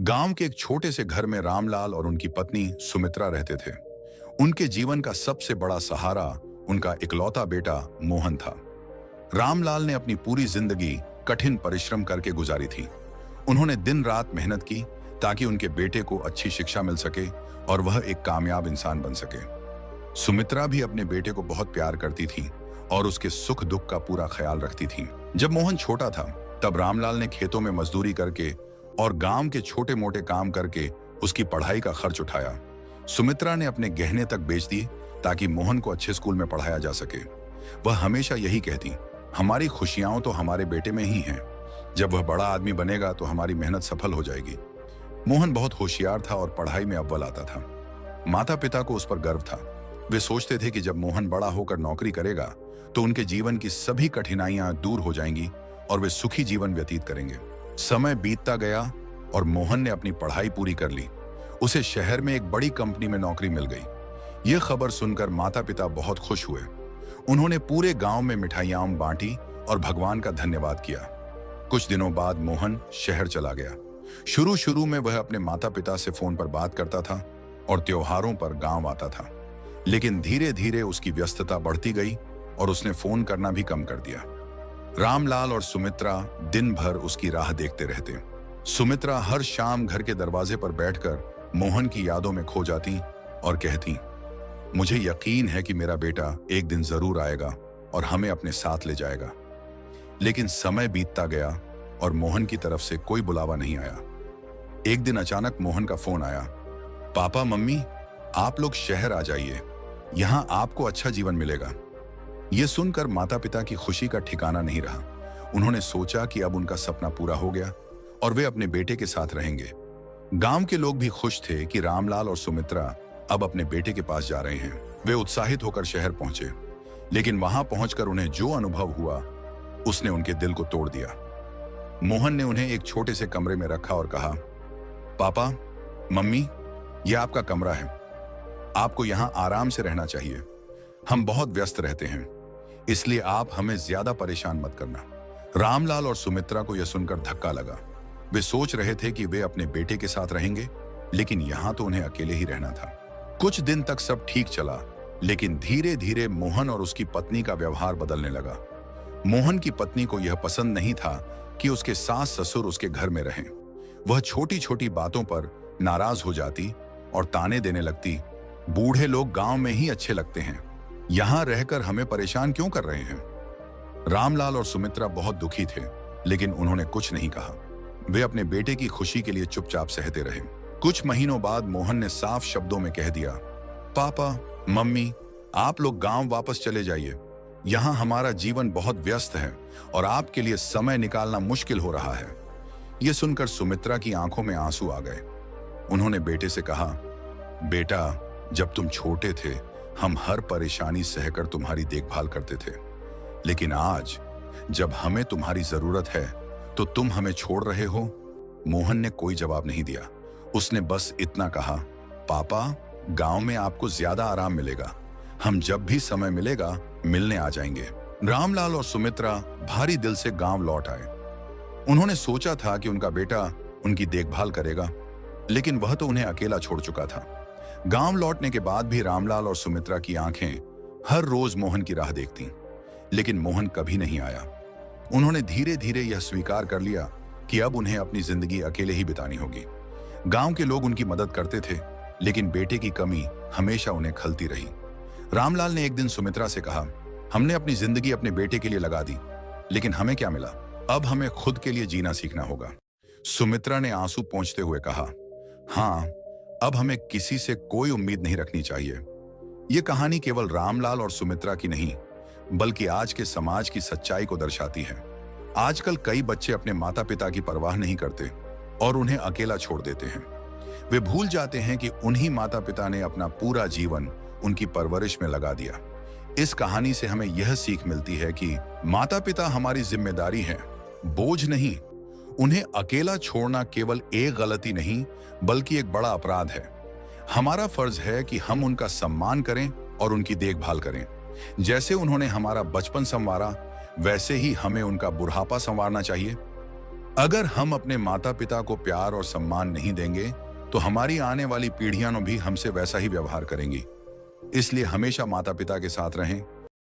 गांव के एक छोटे से घर में रामलाल और उनकी पत्नी सुमित्रा रहते थे। उनके जीवन का सबसे बड़ा सहारा उनका इकलौता बेटा मोहन था। रामलाल ने अपनी पूरी जिंदगी कठिन परिश्रम करके गुजारी थी। उन्होंने दिन रात मेहनत की ताकि उनके बेटे को अच्छी शिक्षा मिल सके और वह एक कामयाब इंसान बन सके। सुमित्रा भी अपने बेटे को बहुत प्यार करती थी और उसके सुख दुख का पूरा ख्याल रखती थी। जब मोहन छोटा था तब रामलाल ने खेतों में मजदूरी करके और गांव के छोटे मोटे काम करके उसकी पढ़ाई का खर्च उठाया। सुमित्रा ने अपने गहने तक बेच दिए ताकि मोहन को अच्छे स्कूल में पढ़ाया जा सके। वह हमेशा यही कहती, हमारी खुशियां तो हमारे बेटे में ही हैं। जब वह बड़ा आदमी बनेगा तो हमारी मेहनत सफल हो जाएगी। मोहन बहुत होशियार था और पढ़ाई में अव्वल आता था। माता पिता को उस पर गर्व था। वे सोचते थे कि जब मोहन बड़ा होकर नौकरी करेगा तो उनके जीवन की सभी कठिनाइयां दूर हो जाएंगी और वे सुखी जीवन व्यतीत करेंगे। समय बीतता गया और मोहन ने अपनी पढ़ाई पूरी कर ली। उसे शहर में एक बड़ी कंपनी में नौकरी मिल गई। यह खबर सुनकर माता पिता बहुत खुश हुए। उन्होंने पूरे गांव में मिठाइयां बांटी और भगवान का धन्यवाद किया। कुछ दिनों बाद मोहन शहर चला गया। शुरू शुरू में वह अपने माता पिता से फोन पर बात करता था और त्योहारों पर गांव आता था, लेकिन धीरे धीरे उसकी व्यस्तता बढ़ती गई और उसने फोन करना भी कम कर दिया। रामलाल और सुमित्रा दिन भर उसकी राह देखते रहते। सुमित्रा हर शाम घर के दरवाजे पर बैठकर मोहन की यादों में खो जाती और कहती, मुझे यकीन है कि मेरा बेटा एक दिन जरूर आएगा और हमें अपने साथ ले जाएगा। लेकिन समय बीतता गया और मोहन की तरफ से कोई बुलावा नहीं आया। एक दिन अचानक मोहन का फोन आया, पापा मम्मी आप लोग शहर आ जाइए, यहां आपको अच्छा जीवन मिलेगा। यह सुनकर माता पिता की खुशी का ठिकाना नहीं रहा। उन्होंने सोचा कि अब उनका सपना पूरा हो गया और वे अपने बेटे के साथ रहेंगे। गांव के लोग भी खुश थे कि रामलाल और सुमित्रा अब अपने बेटे के पास जा रहे हैं। वे उत्साहित होकर शहर पहुंचे, लेकिन वहां पहुंचकर उन्हें जो अनुभव हुआ उसने उनके दिल को तोड़ दिया। मोहन ने उन्हें एक छोटे से कमरे में रखा और कहा, पापा मम्मी यह आपका कमरा है, आपको यहां आराम से रहना चाहिए। हम बहुत व्यस्त रहते हैं, इसलिए आप हमें ज्यादा परेशान मत करना। रामलाल और सुमित्रा को यह सुनकर धक्का लगा। वे सोच रहे थे कि वे अपने बेटे के साथ रहेंगे, लेकिन यहां तो उन्हें अकेले ही रहना था। कुछ दिन तक सब ठीक चला, लेकिन धीरे धीरे मोहन और उसकी पत्नी का व्यवहार बदलने लगा। मोहन की पत्नी को यह पसंद नहीं था कि उसके सास ससुर उसके घर में रहें। वह छोटी छोटी बातों पर नाराज हो जाती और ताने देने लगती, बूढ़े लोग गांव में ही अच्छे लगते हैं, यहां रहकर हमें परेशान क्यों कर रहे हैं। रामलाल और सुमित्रा बहुत दुखी थे, लेकिन उन्होंने कुछ नहीं कहा। वे अपने बेटे की खुशी के लिए चुपचाप सहते रहे। कुछ महीनों बाद मोहन ने साफ शब्दों में कह दिया, पापा मम्मी आप लोग गांव वापस चले जाइए, यहां हमारा जीवन बहुत व्यस्त है और आपके लिए समय निकालना मुश्किल हो रहा है। यह सुनकर सुमित्रा की आंखों में आंसू आ गए। उन्होंने बेटे से कहा, बेटा जब तुम छोटे थे हम हर परेशानी सहकर तुम्हारी देखभाल करते थे, लेकिन आज जब हमें तुम्हारी जरूरत है तो तुम हमें छोड़ रहे हो। मोहन ने कोई जवाब नहीं दिया। उसने बस इतना कहा, पापा गांव में आपको ज्यादा आराम मिलेगा, हम जब भी समय मिलेगा मिलने आ जाएंगे। रामलाल और सुमित्रा भारी दिल से गांव लौट आए। उन्होंने सोचा था कि उनका बेटा उनकी देखभाल करेगा, लेकिन वह तो उन्हें अकेला छोड़ चुका था। गांव लौटने के बाद भी रामलाल और सुमित्रा की आंखें हर रोज मोहन की राह देखतीं, लेकिन मोहन कभी नहीं आया। उन्होंने धीरे धीरे यह स्वीकार कर लिया कि अब उन्हें अपनी जिंदगी अकेले ही बितानी होगी। गांव के लोग उनकी मदद करते थे, लेकिन बेटे की कमी हमेशा उन्हें खलती रही। रामलाल ने एक दिन सुमित्रा से कहा, हमने अपनी जिंदगी अपने बेटे के लिए लगा दी, लेकिन हमें क्या मिला, अब हमें खुद के लिए जीना सीखना होगा। सुमित्रा ने आंसू पोंछते हुए कहा, हाँ अब हमें किसी से कोई उम्मीद नहीं रखनी चाहिए। यह कहानी केवल रामलाल और सुमित्रा की नहीं, बल्कि आज के समाज की सच्चाई को दर्शाती है। आजकल कई बच्चे अपने माता पिता की परवाह नहीं करते और उन्हें अकेला छोड़ देते हैं। वे भूल जाते हैं कि उन्हीं माता पिता ने अपना पूरा जीवन उनकी परवरिश में लगा दिया। इस कहानी से हमें यह सीख मिलती है कि माता पिता हमारी जिम्मेदारी है, बोझ नहीं। उन्हें अकेला छोड़ना केवल एक गलती नहीं, बल्कि एक बड़ा अपराध है। हमारा फर्ज है कि हम उनका सम्मान करें और उनकी देखभाल करें। जैसे उन्होंने हमारा बचपन संवारा, वैसे ही हमें उनका बुढ़ापा संवारना चाहिए। अगर हम अपने माता पिता को प्यार और सम्मान नहीं देंगे तो हमारी आने वाली पीढ़ियां भी हमसे वैसा ही व्यवहार करेंगी। इसलिए हमेशा माता पिता के साथ रहें,